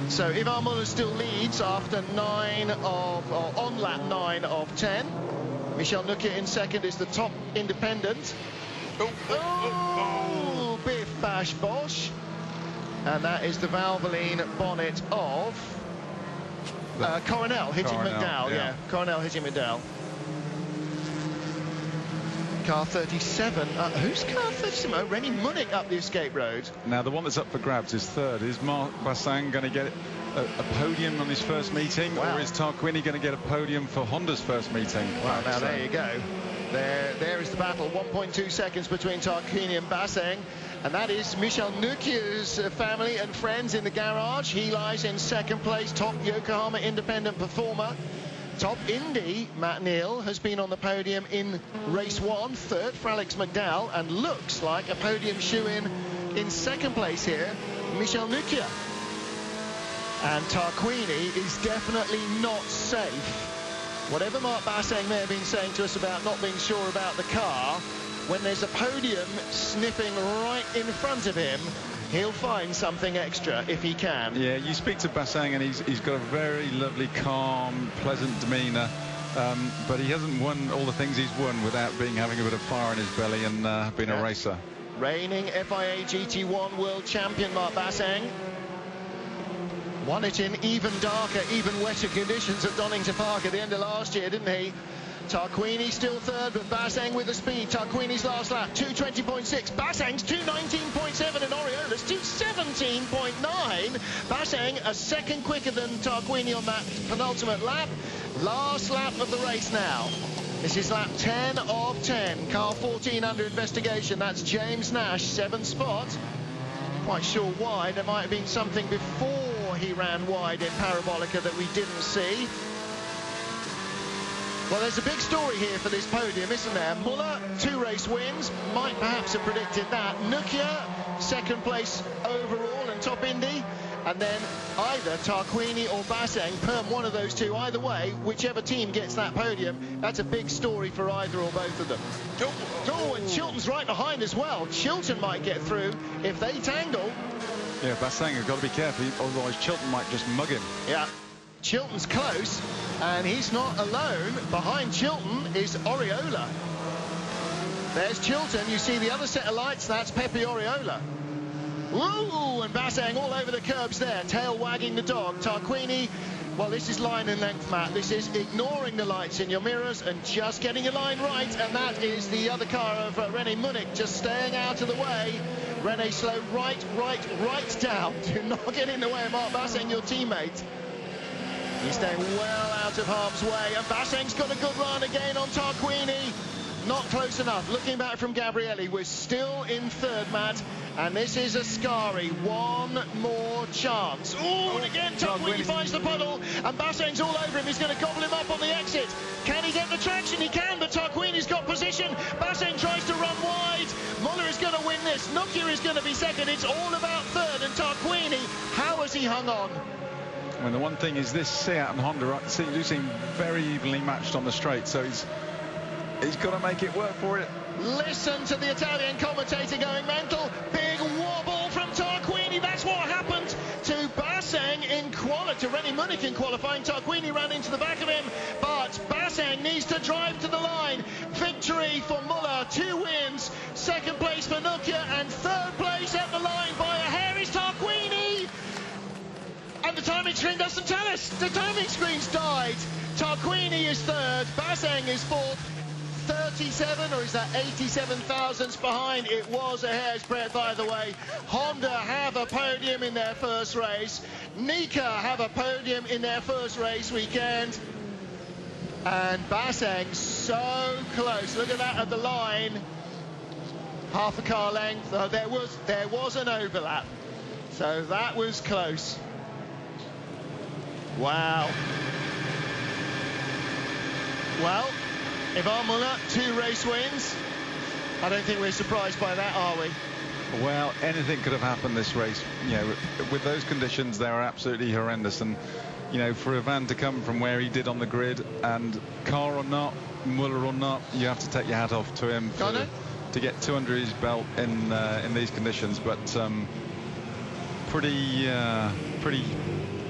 So Ivan Muller still leads after on lap 9 of 10. Michel Nukia in second is the top independent. Oh, biff bash bosh. And that is the Valvoline bonnet of Coronel hitting McDowell. Yeah, Coronel hitting McDowell. Car 37. Who's car 37? Oh, Rennie Munich up the escape road. Now, the one that's up for grabs is third. Is Marc Bassin going to get a podium on his first meeting? Wow. Or is Tarquini going to get a podium for Honda's first meeting? Well, now there you go. There is the battle. 1.2 seconds between Tarquini and Bassin. And that is Michel Nukia's family and friends in the garage. He lies in second place, top Yokohama independent performer. Top Indy, Matt Neal, has been on the podium in race 1, third for Alex McDowell, and looks like a podium shoe-in in second place here, Michel Nukia. And Tarquini is definitely not safe. Whatever Marc Bassin may have been saying to us about not being sure about the car, when there's a podium sniffing right in front of him, he'll find something extra if he can. Yeah, you speak to Bassin and he's got a very lovely, calm, pleasant demeanour. But he hasn't won all the things he's won without having a bit of fire in his belly and being a racer. Reigning FIA GT1 world champion Marc Bassin. Won it in even darker, even wetter conditions at Donington Park at the end of last year, didn't he? Tarquini still third, but Bassin with the speed. Tarquini's last lap, 2:20.6. Bassin's 2:19.7 and Oriola's 2:17.9. Bassin a second quicker than Tarquini on that penultimate lap. Last lap of the race now. This is lap 10 of 10. Car 14 under investigation. That's James Nash, 7th spot. Quite sure why. There might have been something before he ran wide in Parabolica that we didn't see. Well, there's a big story here for this podium, isn't there? Muller, 2 race wins, might perhaps have predicted that. Nukia, second place overall and top Indy. And then either Tarquini or Bassin, perm one of those two. Either way, whichever team gets that podium, that's a big story for either or both of them. Oh, and Chilton's right behind as well. Chilton might get through if they tangle. Yeah, Bassin has got to be careful, otherwise Chilton might just mug him. Yeah. Chilton's close, and he's not alone. Behind Chilton is Oriola. There's Chilton. You see the other set of lights, that's Pepe Oriola. Ooh, and Bassin all over the curbs there, tail wagging the dog. Tarquini, well, this is line and length, Matt. This is ignoring the lights in your mirrors and just getting your line right, and that is the other car of René Munich, just staying out of the way. René, slow right down. Do not get in the way of Marc Bassin, your teammate. He's staying well out of harm's way, and Bassin's got a good run again on Tarquini. Not close enough. Looking back from Gabrielli, we're still in third, Matt, and this is Ascari. One more chance. Ooh, and again Tarquini finds the puddle, and Bassin's all over him. He's going to gobble him up on the exit. Can he get the traction? He can, but Tarquini's got position. Bassin tries to run wide. Muller is going to win this. Nukia is going to be second. It's all about third, and Tarquini, how has he hung on? I mean, the one thing is this Seat and Honda do seem very evenly matched on the straight, so he's got to make it work for it. Listen to the Italian commentator going mental. Big wobble from Tarquini. That's what happened to Bassin in to René Munich in qualifying. Tarquini ran into the back of him, but Bassin needs to drive to the line. Victory for Muller, 2 wins. Second place for Nukia, and third place at the line by a hair is Tarquini. And the timing screen doesn't tell us. The timing screen's died. Tarquini is third. Bassin is fourth. 37, or is that 87 thousandths behind? It was a hair's breadth either way. Honda have a podium in their first race. Nika have a podium in their first race weekend. And Bassin so close. Look at that at the line. Half a car length. Oh, there was an overlap. So that was close. Wow. Well, Ivan Muller, 2 race wins. I don't think we're surprised by that, are we? Well, anything could have happened this race. You know, with those conditions, they were absolutely horrendous. And, you know, for Ivan to come from where he did on the grid, and car or not, Muller or not, you have to take your hat off to him to get 2 under his belt in these conditions. But pretty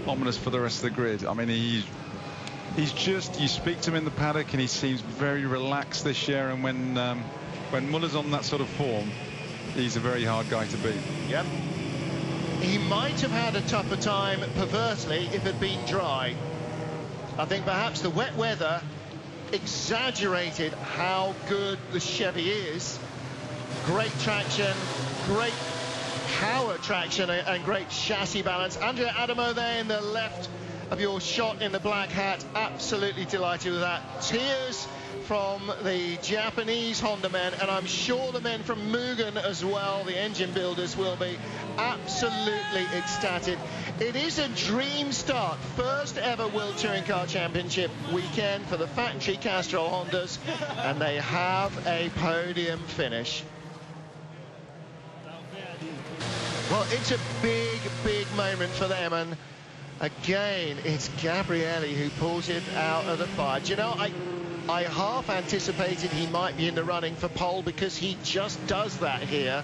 ominous for the rest of the grid. I mean, he's just, you speak to him in the paddock and he seems very relaxed this year, and when Muller's on that sort of form, he's a very hard guy to beat. Yep. He might have had a tougher time, perversely, if it had been dry. I think perhaps the wet weather exaggerated how good the Chevy is. Great traction, great power traction, and great chassis balance. Andrea Adamo there in the left of your shot in the black hat. Absolutely delighted with that. Tears from the Japanese Honda men, and I'm sure the men from Mugen as well, the engine builders, will be absolutely ecstatic. It is a dream start. First ever World Touring Car Championship weekend for the factory Castrol Hondas, and they have a podium finish. Well, it's a big, big moment for them, and again, it's Gabrielli who pulls it out of the fire. Do you know, I half anticipated he might be in the running for pole, because he just does that here,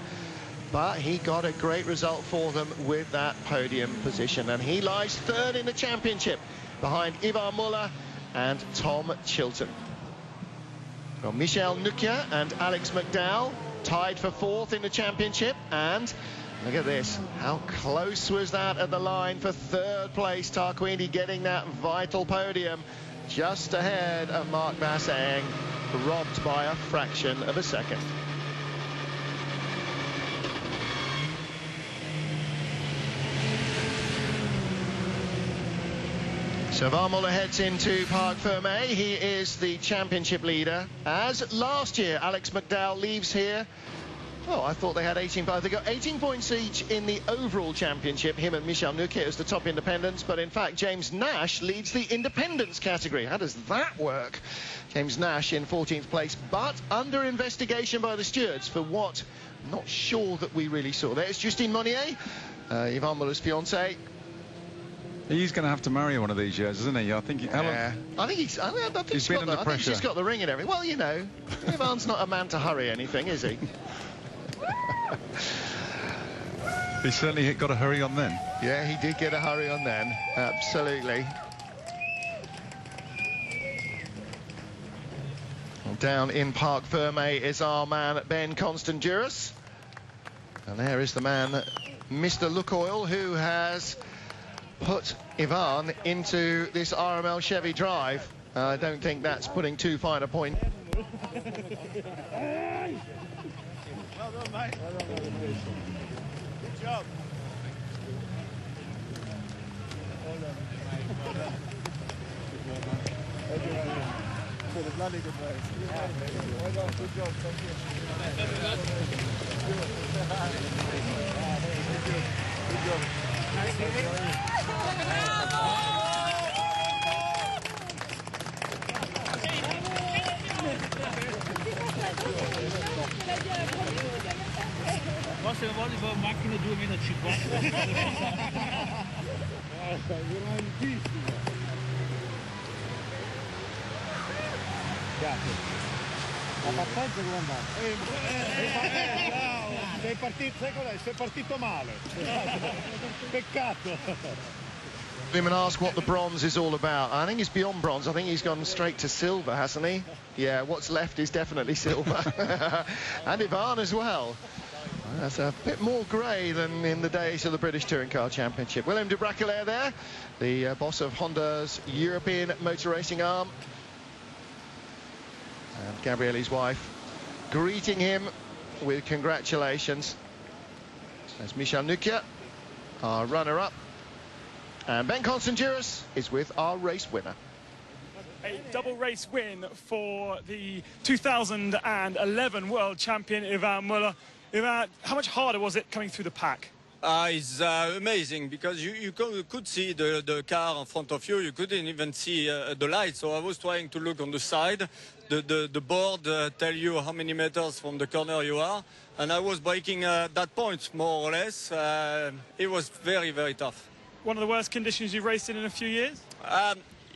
but he got a great result for them with that podium position, and he lies third in the championship behind Ivan Muller and Tom Chilton. Well, Michel Nukia and Alex McDowell tied for fourth in the championship, and look at this. How close was that at the line for third place? Tarquini getting that vital podium just ahead of Marc Basseng, robbed by a fraction of a second. So Van Muller heads into Parc Fermé. He is the championship leader. As last year, Alex McDowell leaves here. Oh, I thought they had 18 points. They got 18 points each in the overall championship, him and Michel Nukia as the top independents. But in fact, James Nash leads the independents category. How does that work? James Nash in 14th place, but under investigation by the stewards for what? Not sure that we really saw. There's Justine Monnier, Ivan Muller's fiancée. He's going to have to marry one of these years, isn't he? I think. Yeah. I think he's been under pressure. I think she's got the ring and everything. Well, you know, Ivan's not a man to hurry anything, is he? He certainly got a hurry on then. Yeah, he did get a hurry on then. Absolutely. Well, down in Parc Fermé is our man Ben Constanduras, and there is the man, Mr. Lukoil, who has put Ivan into this RML Chevy drive. I don't think that's putting too fine a point. Well done, mate. Well done, good job. Well done, mate. Well done. Thank you, man. For the bloody good race. Well done, good job. Thank you. Good job. Se voglio macchina 2050. Grandissimo. Grazie. La partenza come è andata? Bravo. Sei partito, sai qual è? Sei partito male. Peccato. Him and ask what the bronze is all about. I think it's beyond bronze. I think he's gone straight to silver, hasn't he? Yeah, what's left is definitely silver. And Ivan as well. That's a bit more grey than in the days of the British Touring Car Championship. Willem de Braquelaire there, the boss of Honda's European motor racing arm. And Gabrielli's wife greeting him with congratulations. There's Michel Nukia, our runner-up. And Ben Constanduras is with our race winner. A double race win for the 2011 world champion Ivan Muller. Ivan, how much harder was it coming through the pack? It's amazing because you could see the car in front of you. You couldn't even see the light. So I was trying to look on the side. The board tell you how many meters from the corner you are. And I was braking at that point, more or less. It was very, very tough. One of the worst conditions you've raced in a few years?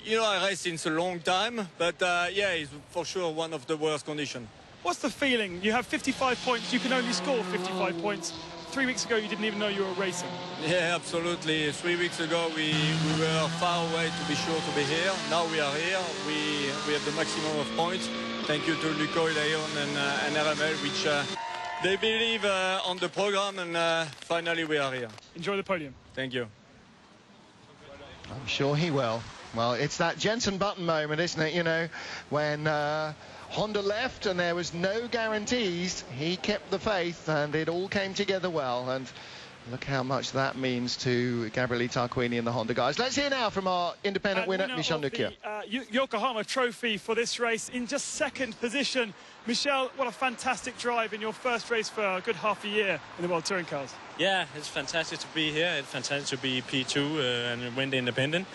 You know, I raced since a long time. But yeah, it's for sure one of the worst conditions. What's the feeling? You have 55 points. You can only score 55 points. 3 weeks ago, you didn't even know you were racing. Yeah, absolutely. 3 weeks ago, we were far away to be sure to be here. Now we are here. We have the maximum of points. Thank you to Luco, Leon, and RML, which they believe on the program, and finally we are here. Enjoy the podium. Thank you. I'm sure he will. Well, it's that Jenson Button moment, isn't it? You know, when Honda left and there was no guarantees, he kept the faith and it all came together well. And look how much that means to Gabriele Tarquini and the Honda guys. Let's hear now from our independent winner, Michel Nukia. Yokohama Trophy for this race in just second position. Michel, what a fantastic drive in your first race for a good half a year in the World Touring Cars. Yeah, it's fantastic to be here. It's fantastic to be P2 and win the independent.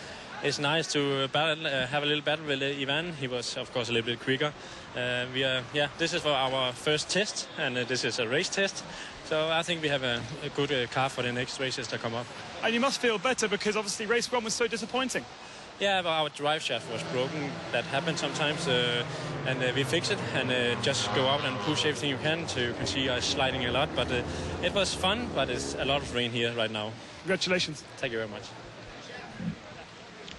It's nice to have a little battle with Ivan. He was, of course, a little bit quicker. This is for our first test, and this is a race test. So I think we have a good car for the next races that come up. And you must feel better because obviously race 1 was so disappointing. Yeah, but our drive shaft was broken. That happens sometimes, and we fix it and just go out and push everything you can. So you can see us sliding a lot, but it was fun. But it's a lot of rain here right now. Congratulations. Thank you very much.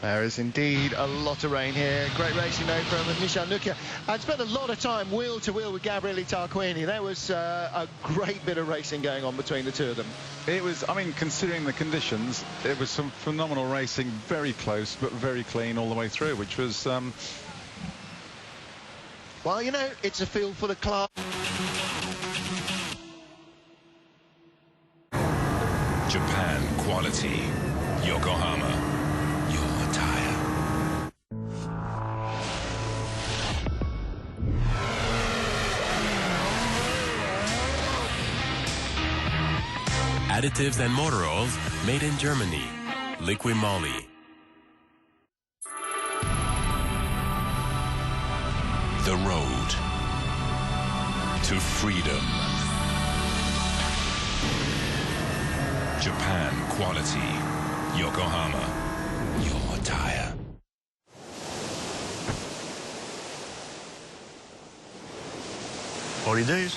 There is indeed a lot of rain here. Great racing though from Michel Nukia. I'd spent a lot of time wheel to wheel with Gabriele Tarquini. There was a great bit of racing going on between the two of them. It was, I mean, considering the conditions, it was some phenomenal racing, very close but very clean all the way through, which was... Well, you know, it's a field for the class. Japan quality. Yokohama. Additives and motor oils made in Germany. Liqui Moly. The road to freedom. Japan quality. Yokohama. Your tire. Holidays?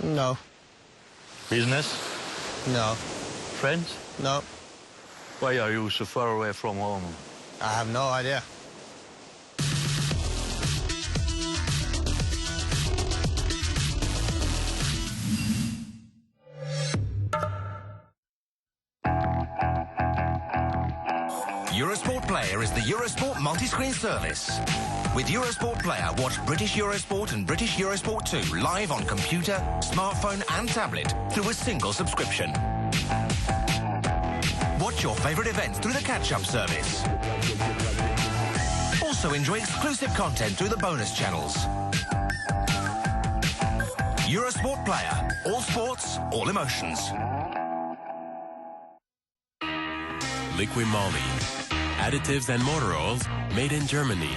No. Business? No. Friends? No. Why are you so far away from home? I have no idea. Eurosport Player is the Eurosport multi-screen service. With Eurosport Player, watch British Eurosport and British Eurosport 2 live on computer, smartphone and tablet through a single subscription. Watch your favourite events through the catch-up service. Also enjoy exclusive content through the bonus channels. Eurosport Player. All sports, all emotions. Liqui Moly. Additives and motor oils made in Germany.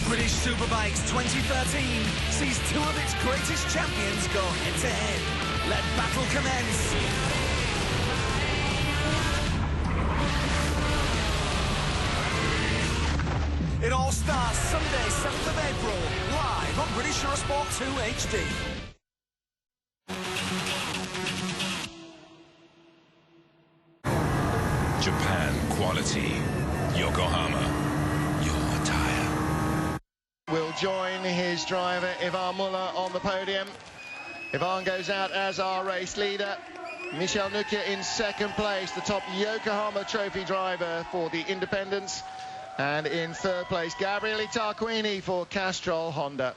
British Superbikes 2013 sees two of its greatest champions go head-to-head. Let battle commence. It all starts Sunday, 7th of April, live on British Eurosport 2 HD. Japan quality. Yokohama. Your tire. Will join his driver Ivan Muller on the podium. Ivan goes out as our race leader. Michel Nukia in second place, the top Yokohama Trophy driver for the Independents. And in third place, Gabriele Tarquini for Castrol Honda.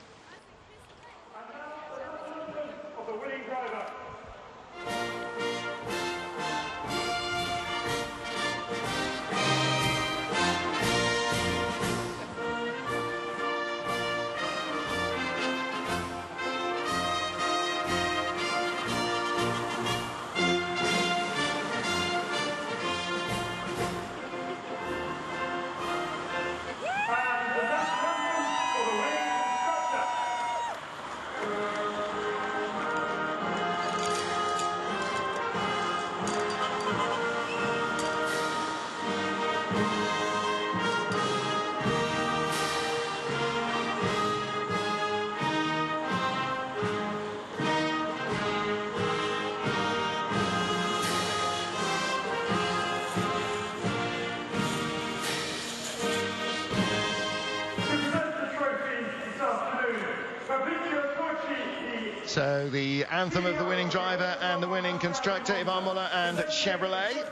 So the anthem of the winning driver and the winning constructor, Ivan Muller and Chevrolet.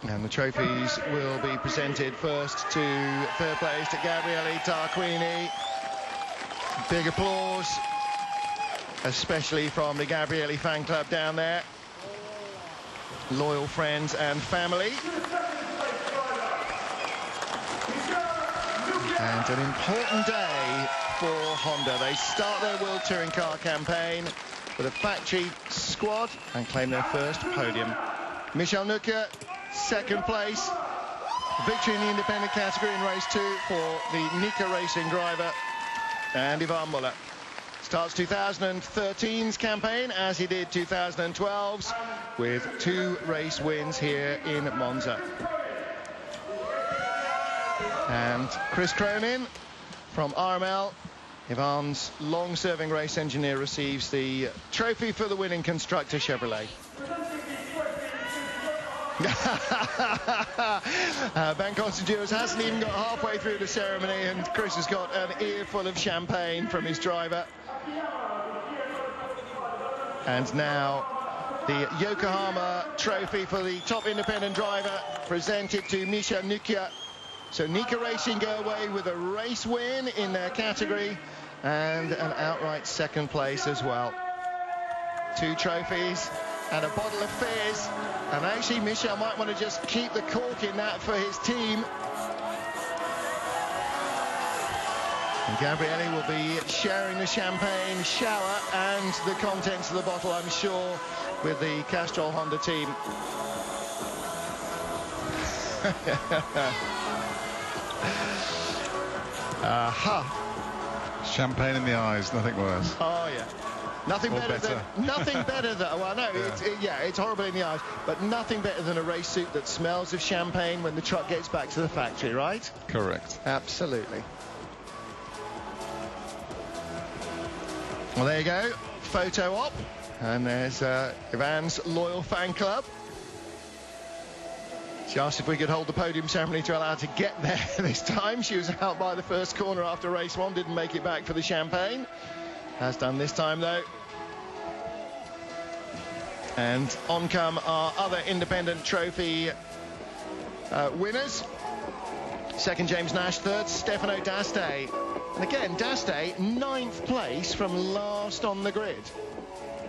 And the trophies will be presented first to third place to Gabriele Tarquini. Big applause, especially from the Gabriele fan club down there. Loyal friends and family. And an important day for Honda. They start their World Touring Car campaign with a factory squad and claim their first podium. Michel Nucke, second place. Victory in the independent category in race 2 for the Nika Racing driver. And Ivan Muller starts 2013's campaign as he did 2012's with 2 race wins here in Monza. And Chris Cronin from RML, Ivan's long-serving race engineer, receives the trophy for the winning constructor Chevrolet. Ben Constantinos hasn't even got halfway through the ceremony, and Chris has got an earful of champagne from his driver. And now the Yokohama trophy for the top independent driver presented to Michel Nucke. So Nika Racing go away with a race win in their category and an outright second place as well. 2 trophies and a bottle of fizz. And actually, Michel might want to just keep the cork in that for his team. And Gabriele will be sharing the champagne shower and the contents of the bottle, I'm sure, with the Castrol Honda team. Champagne in the eyes, nothing worse. Oh yeah, nothing better than well, no, yeah. It's horrible in the eyes, but nothing better than a race suit that smells of champagne when the truck gets back to the factory, right? Correct. Absolutely. Well, there you go, photo op, and there's Ivan's loyal fan club. She asked if we could hold the podium ceremony to allow her to get there this time. She was out by the first corner after race 1, didn't make it back for the champagne. Has done this time, though. And on come our other independent trophy winners. Second, James Nash. Third, Stefano D'Aste. And again, D'Aste, 9th place from last on the grid.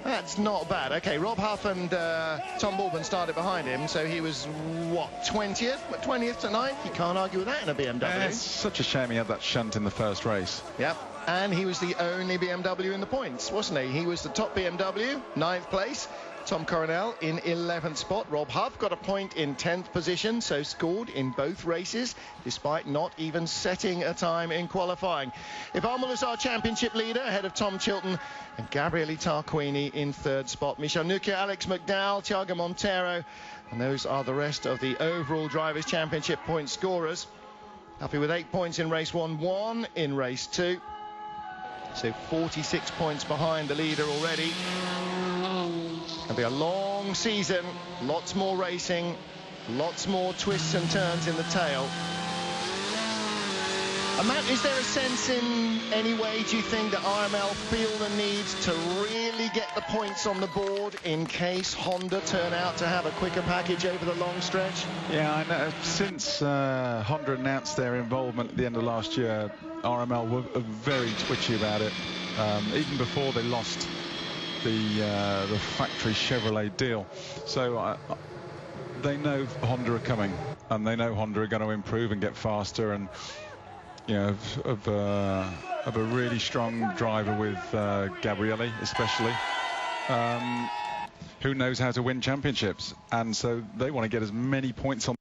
That's not bad. Okay, Rob Huff and Tom Baldwin started behind him, so he was, what, 20th? 20th to 9th? You can't argue with that in a BMW. It's such a shame he had that shunt in the first race. Yep, and he was the only BMW in the points, wasn't he? He was the top BMW, 9th place. Tom Coronel in 11th spot. Rob Huff got a point in 10th position, so scored in both races, despite not even setting a time in qualifying. Ivan Muller's our championship leader, ahead of Tom Chilton and Gabriele Tarquini in 3rd spot. Michel Nucke, Alex McDowell, Thiago Montero, and those are the rest of the overall Drivers' Championship point scorers. Happy with 8 points in race 1, 1 in race 2. So 46 points behind the leader already. It'll be a long season, lots more racing, lots more twists and turns in the tail. Matt, is there a sense in any way, do you think, that RML feel the need to really get the points on the board in case Honda turn out to have a quicker package over the long stretch? Yeah, I know. Since Honda announced their involvement at the end of last year, RML were very twitchy about it, even before they lost the factory Chevrolet deal. So they know Honda are coming, and they know Honda are going to improve and get faster, and you know, of a really strong driver with Gabriele, especially, who knows how to win championships, and so they want to get as many points on.